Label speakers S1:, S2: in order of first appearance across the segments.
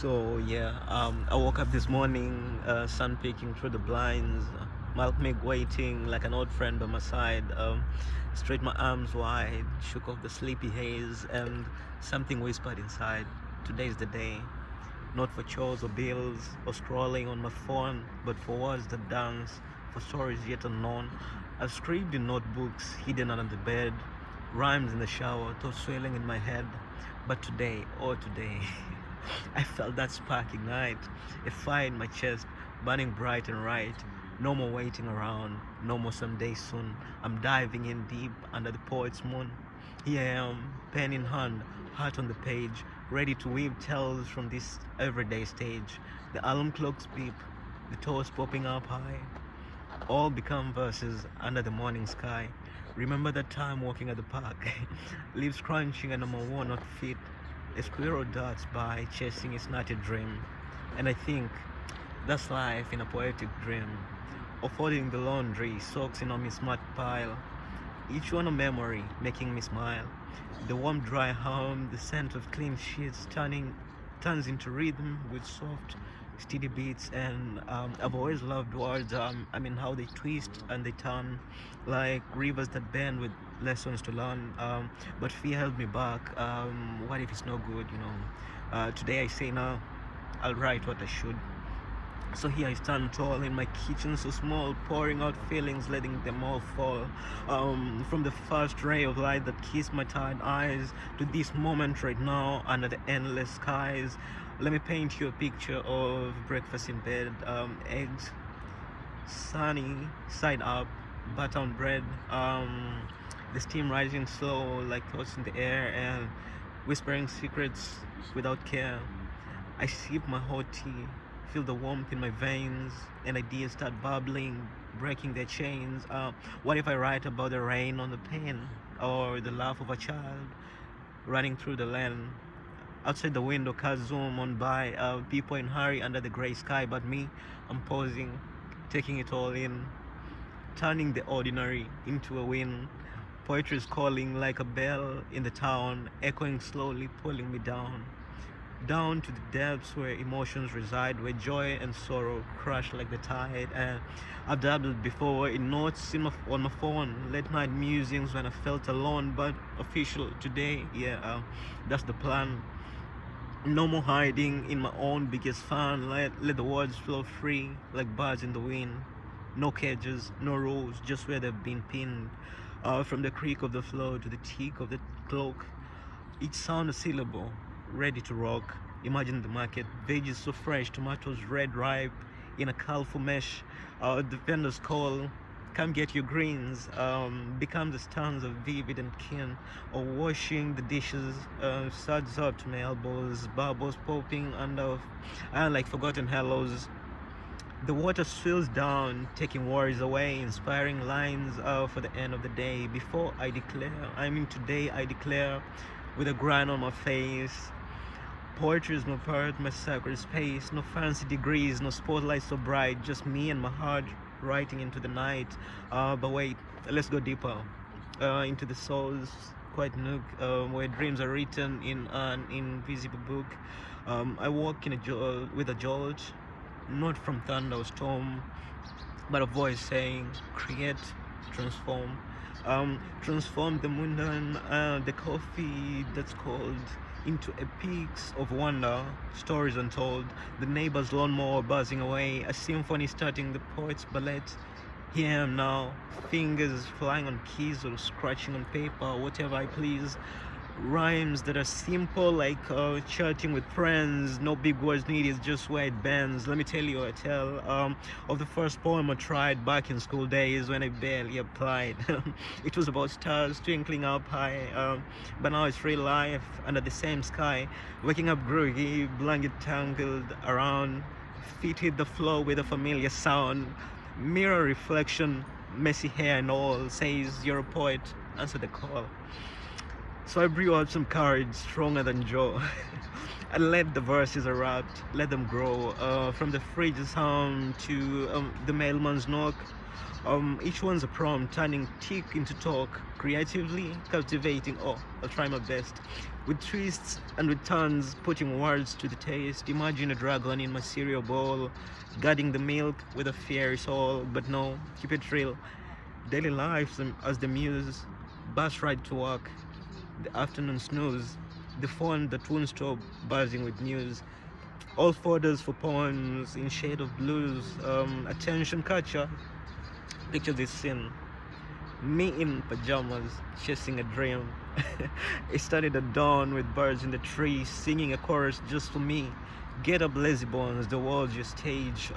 S1: I woke up this morning, sun peeking through the blinds, milkmaid waiting like an old friend by my side. Straight my arms wide, shook off the sleepy haze, and something whispered inside. Today's the day, not for chores or bills or scrolling on my phone, but for words that dance, for stories yet unknown. I've scribbled in notebooks hidden under the bed, rhymes in the shower, thoughts swelling in my head. But today, oh today, I felt that spark ignite, a fire in my chest, burning bright and right. No more waiting around, no more someday soon. I'm diving in deep under the poet's moon. Here I am, pen in hand, heart on the page, ready to weave tales from this everyday stage. The alarm clocks beep, the toes popping up high, all become verses under the morning sky. Remember that time walking at the park, leaves crunching under my worn out feet. A squirrel darts by, chasing its knotted dream. And I think that's life in a poetic dream. Of folding the laundry, socks in on my smart pile. Each one a memory, making me smile. The warm dry hum, the scent of clean sheets turns into rhythm with soft steady beats. And I've always loved words. How they twist and they turn like rivers that bend with lessons to learn. But fear held me back. What if it's no good, Today I say no, I'll write what I should. So here I stand tall in my kitchen, so small, pouring out feelings, letting them all fall. From the first ray of light that kissed my tired eyes to this moment right now under the endless skies. Let me paint you a picture of breakfast in bed, eggs, sunny, side up, butter on bread, the steam rising slow like thoughts in the air, and whispering secrets without care. I sip my hot tea, feel the warmth in my veins, and ideas start bubbling, breaking their chains. What if I write about the rain on the pane, or the laugh of a child running through the lane? Outside the window, cars zoom on by, people in hurry under the grey sky, but me, I'm pausing, taking it all in, turning the ordinary into a win. Poetry is calling like a bell in the town, echoing slowly, pulling me down to the depths where emotions reside, where joy and sorrow crash like the tide. And I've dabbled before in notes on my phone, late night musings when I felt alone, but official today, that's the plan. No more hiding in my own biggest fan. Let the words flow free like birds in the wind. No cages, no rules, just where they've been pinned. From the creak of the flow to the tick of the clock, each sound a syllable, ready to rock. Imagine the market, veggies so fresh, tomatoes red ripe in a colorful mesh. The vendors call, come get your greens. Become the stanza vivid and keen. Or washing the dishes, suds up to my elbows, bubbles popping under, like forgotten hellos. The water swills down, taking worries away, inspiring lines for the end of the day. Today I declare, with a grin on my face. Poetry is my part, my sacred space. No fancy degrees, no spotlight so bright. Just me and my heart writing into the night. But wait, let's go deeper into the soul's quiet nook, where dreams are written in an invisible book. I walk with a jolt, not from thunder or storm, but a voice saying, create, transform. Transform the mundane, the coffee that's cold, into epics of wonder, stories untold. The neighbor's lawnmower buzzing away, a symphony starting the poet's ballet. Here I am now, fingers flying on keys or scratching on paper, whatever I please. Rhymes that are simple, like chatting with friends, no big words needed, just where it bends. Let me tell you a tale of the first poem I tried back in school days when I barely applied. It was about stars twinkling up high, but now it's real life under the same sky. Waking up groggy, blanket tangled around, feet hit the floor with a familiar sound. Mirror reflection, messy hair and all, says you're a poet, answer the call. So I brew out some courage stronger than Joe. And let the verses erupt, let them grow. From the fridge's hum to the mailman's knock, Each one's a prompt, turning tick into talk, creatively cultivating. Oh, I'll try my best. With twists and with turns, putting words to the taste. Imagine a dragon in my cereal bowl, guarding the milk with a fairy soul. But no, keep it real. Daily life as the muse, bus ride to work, the afternoon snooze, the phone that won't stop buzzing with news. All folders for poems in shade of blues. Attention catcher. Picture this scene. Me in pajamas, chasing a dream. It started at dawn with birds in the trees, singing a chorus just for me. Get up, lazy bones, the world's your stage.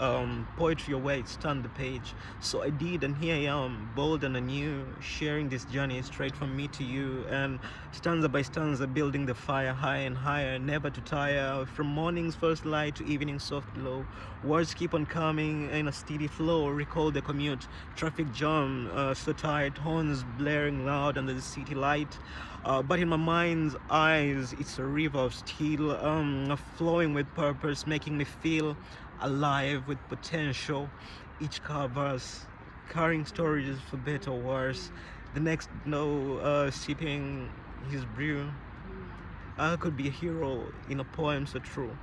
S1: Poetry awaits, turn the page. So I did, and here I am, bold and anew, sharing this journey straight from me to you. And stanza by stanza, building the fire high and higher, never to tire. From morning's first light to evening's soft glow, words keep on coming in a steady flow. Recall the commute, traffic jam, so tired, horns blaring loud under the city light. But in my mind's eyes, it's a river of steel, flowing with purpose, making me feel alive with potential. Each verse carrying stories for better or worse. The next, no, sipping his brew. I could be a hero in a poem so true.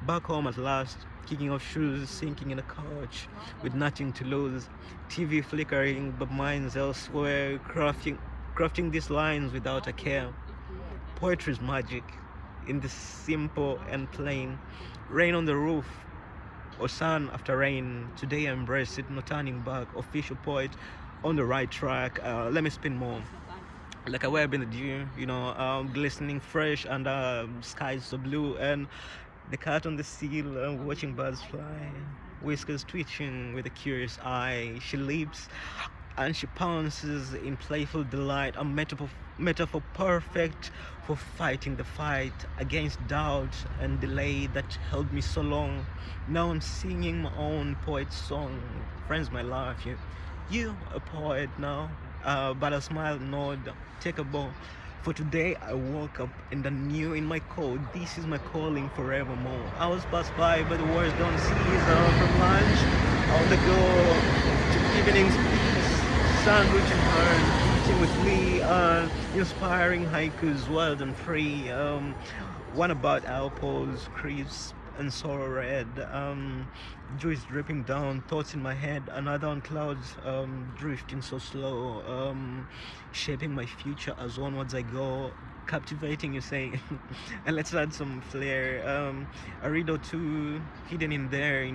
S1: Back home at last, kicking off shoes, sinking in a couch with nothing to lose. TV flickering, but minds elsewhere, crafting these lines without a care. Poetry's magic in the simple and plain. Rain on the roof or sun after rain. Today I embrace it, no turning back. Official poet on the right track. Let me spin more. Like a web in the dew, glistening fresh under skies so blue, and the cat on the seal, watching birds fly, whiskers twitching with a curious eye. She leaps and she pounces in playful delight, a metaphor perfect for fighting the fight against doubt and delay that held me so long. Now I'm singing my own poet song. Friends might laugh, you a poet now, but I smile, nod, take a bow. For today I woke up and I knew in my code, this is my calling forevermore. Hours pass by, but the words don't cease. From lunch on the go to evening's peace, sandwich and burn, eating with me, inspiring haikus, wild and free. One about apples, crisp and sorrow red. Joy is dripping down, thoughts in my head. Another on clouds, drifting so slow. Shaping my future as onwards I go. Captivating, you say. And let's add some flair. A read or two hidden in there,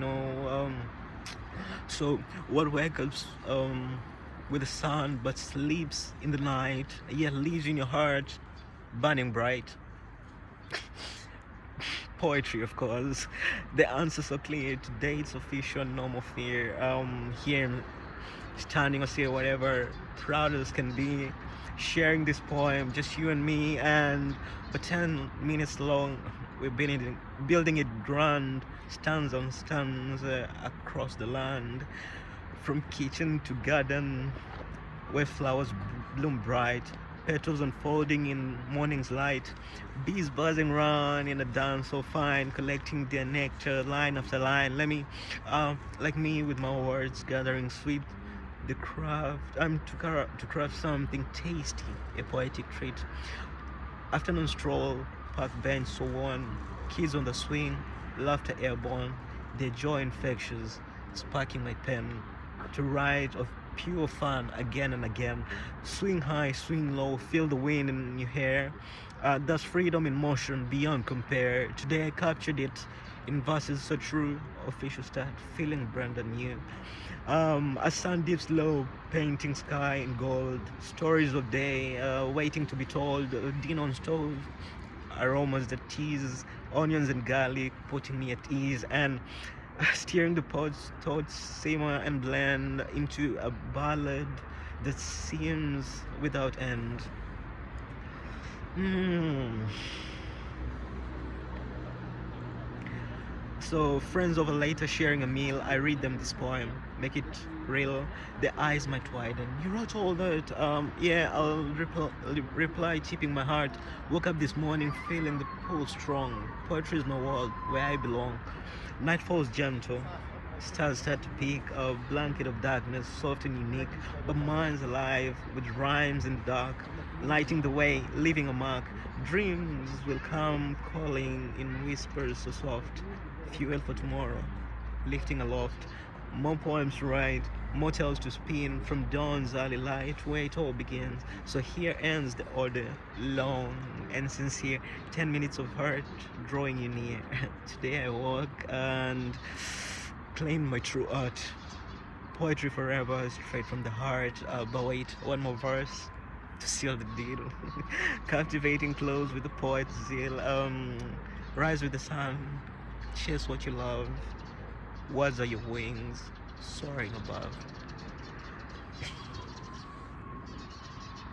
S1: So what wakes up with the sun but sleeps in the night, yet lives in your heart, burning bright. Poetry, of course. The answer's so clear. Today it's official, no more fear. Here, standing or say whatever, proud as can be, sharing this poem, just you and me, and for 10 minutes long, we've been building it grand, stanza on stanza across the land, from kitchen to garden, where flowers bloom bright, petals unfolding in morning's light, bees buzzing round in a dance so fine, collecting their nectar line after line. Like me with my words, gathering sweet, the craft. I'm to craft something tasty, a poetic treat. Afternoon stroll, park bench so warm, kids on the swing, laughter airborne, their joy infectious, sparking my pen to write of pure fun again and again. Swing high, swing low, feel the wind in your hair. That's freedom in motion beyond compare. Today I captured it in verses so true. Official start, feeling brand new. As sun dips low, painting sky in gold. Stories of day, waiting to be told. Dinner on stove, aromas that tease, onions and garlic, putting me at ease, and steering the pots thoughts simmer and blend into a ballad that seems without end. So friends over later sharing a meal, I read them this poem, make it real. Their eyes might widen. You wrote all that? Yeah, I'll reply, tipping my heart. Woke up this morning feeling the pull strong. Poetry is my world, where I belong. Night falls gentle, Stars start to peak, a blanket of darkness, soft and unique, but mine's alive with rhymes in the dark, lighting the way, leaving a mark. Dreams will come calling in whispers so soft, fuel for tomorrow, lifting aloft. More poems to write, more tales to spin from dawn's early light where it all begins. So here ends the order, long and sincere. 10 minutes of hurt drawing you near. Today I walk and claim my true art. Poetry forever, straight from the heart. But wait, one more verse to seal the deal. Captivating close with the poet's zeal. Rise with the sun, chase what you love. Words are your wings, soaring above.